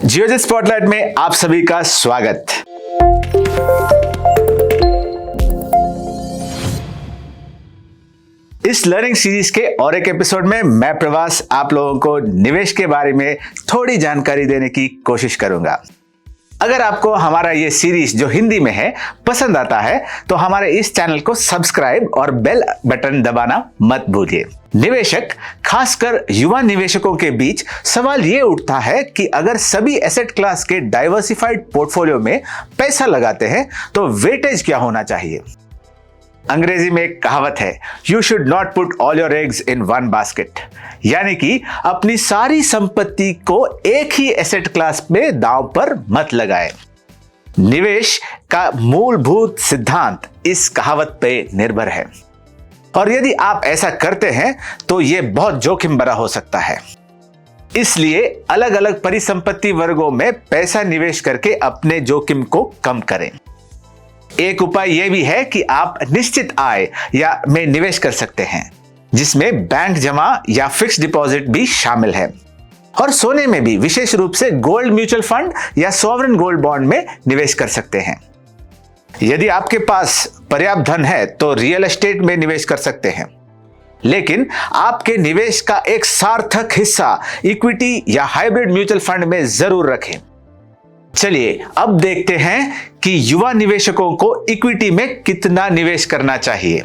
जियोजेट spotlight में आप सभी का स्वागत। इस लर्निंग सीरीज के और एक एपिसोड में मैं प्रवास आप लोगों को निवेश के बारे में थोड़ी जानकारी देने की कोशिश करूंगा। अगर आपको हमारा ये सीरीज जो हिंदी में है पसंद आता है तो हमारे इस चैनल को सब्सक्राइब और बेल बटन दबाना मत भूलिए। निवेशक, खासकर युवा निवेशकों के बीच सवाल ये उठता है कि अगर सभी एसेट क्लास के डाइवर्सिफाइड पोर्टफोलियो में पैसा लगाते हैं तो वेटेज क्या होना चाहिए। अंग्रेजी में एक कहावत है, you should not put all your eggs in one basket, यानी कि अपनी सारी संपत्ति को एक ही एसेट क्लास में दांव पर मत लगाएं। निवेश का मूलभूत सिद्धांत इस कहावत पे निर्भर है और यदि आप ऐसा करते हैं तो यह बहुत जोखिम भरा हो सकता है। इसलिए अलग अलग परिसंपत्ति वर्गों में पैसा निवेश करके अपने जोखिम को कम करें। एक उपाय यह भी है कि आप निश्चित आय या में निवेश कर सकते हैं, जिसमें बैंक जमा या फिक्स डिपॉजिट भी शामिल है, और सोने में भी विशेष रूप से गोल्ड म्यूचुअल फंड या सॉवरेन गोल्ड बॉन्ड में निवेश कर सकते हैं। यदि आपके पास पर्याप्त धन है तो रियल एस्टेट में निवेश कर सकते हैं, लेकिन आपके निवेश का एक सार्थक हिस्सा इक्विटी या हाइब्रिड म्यूचुअल फंड में जरूर रखें। चलिए अब देखते हैं कि युवा निवेशकों को इक्विटी में कितना निवेश करना चाहिए।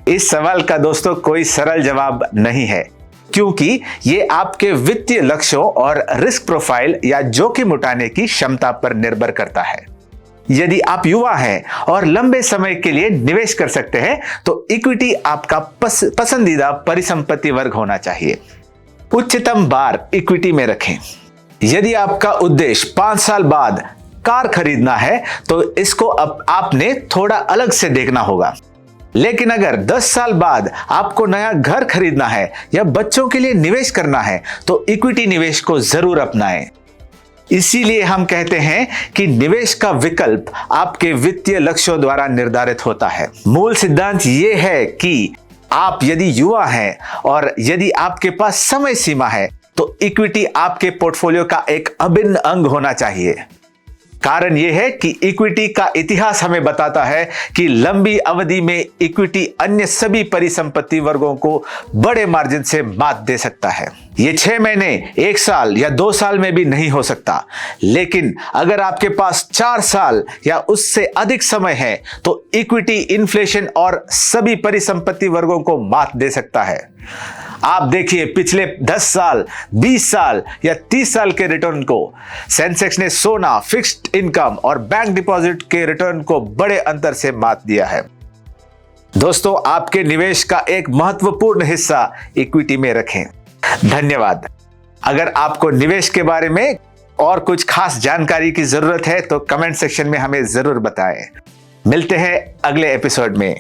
इस सवाल का दोस्तों कोई सरल जवाब नहीं है, क्योंकि ये आपके वित्तीय लक्ष्यों और रिस्क प्रोफाइल या जोखिम उठाने की क्षमता पर निर्भर करता है। यदि आप युवा हैं और लंबे समय के लिए निवेश कर सकते हैं तो इक्विटी आपका पसंदीदा परिसंपत्ति वर्ग होना चाहिए। उच्चतम बार इक्विटी में रखें। यदि आपका उद्देश्य 5 साल बाद कार खरीदना है तो इसको अब आपने थोड़ा अलग से देखना होगा, लेकिन अगर 10 साल बाद आपको नया घर खरीदना है या बच्चों के लिए निवेश करना है तो इक्विटी निवेश को जरूर अपनाएं। इसीलिए हम कहते हैं कि निवेश का विकल्प आपके वित्तीय लक्ष्यों द्वारा निर्धारित होता है। मूल सिद्धांत यह है कि आप यदि युवा हैं और यदि आपके पास समय सीमा है तो इक्विटी आपके पोर्टफोलियो का एक अभिन्न अंग होना चाहिए। कारण यह है कि इक्विटी का इतिहास हमें बताता है कि लंबी अवधि में इक्विटी अन्य सभी परिसंपत्ति वर्गों को बड़े मार्जिन से मात दे सकता है। ये 6 महीने, 1 साल या 2 साल में भी नहीं हो सकता, लेकिन अगर आपके पास 4 साल या उससे अधिक समय है तो इक्विटी इन्फ्लेशन और सभी परिसंपत्ति वर्गों को मात दे सकता है। आप देखिए पिछले 10 साल, 20 साल या 30 साल के रिटर्न को। सेंसेक्स ने सोना, फिक्स्ड इनकम और बैंक डिपॉजिट के रिटर्न को बड़े अंतर से मात दिया है। दोस्तों, आपके निवेश का एक महत्वपूर्ण हिस्सा इक्विटी में रखें। धन्यवाद। अगर आपको निवेश के बारे में और कुछ खास जानकारी की जरूरत है तो कमेंट सेक्शन में हमें जरूर बताएं। मिलते हैं अगले एपिसोड में।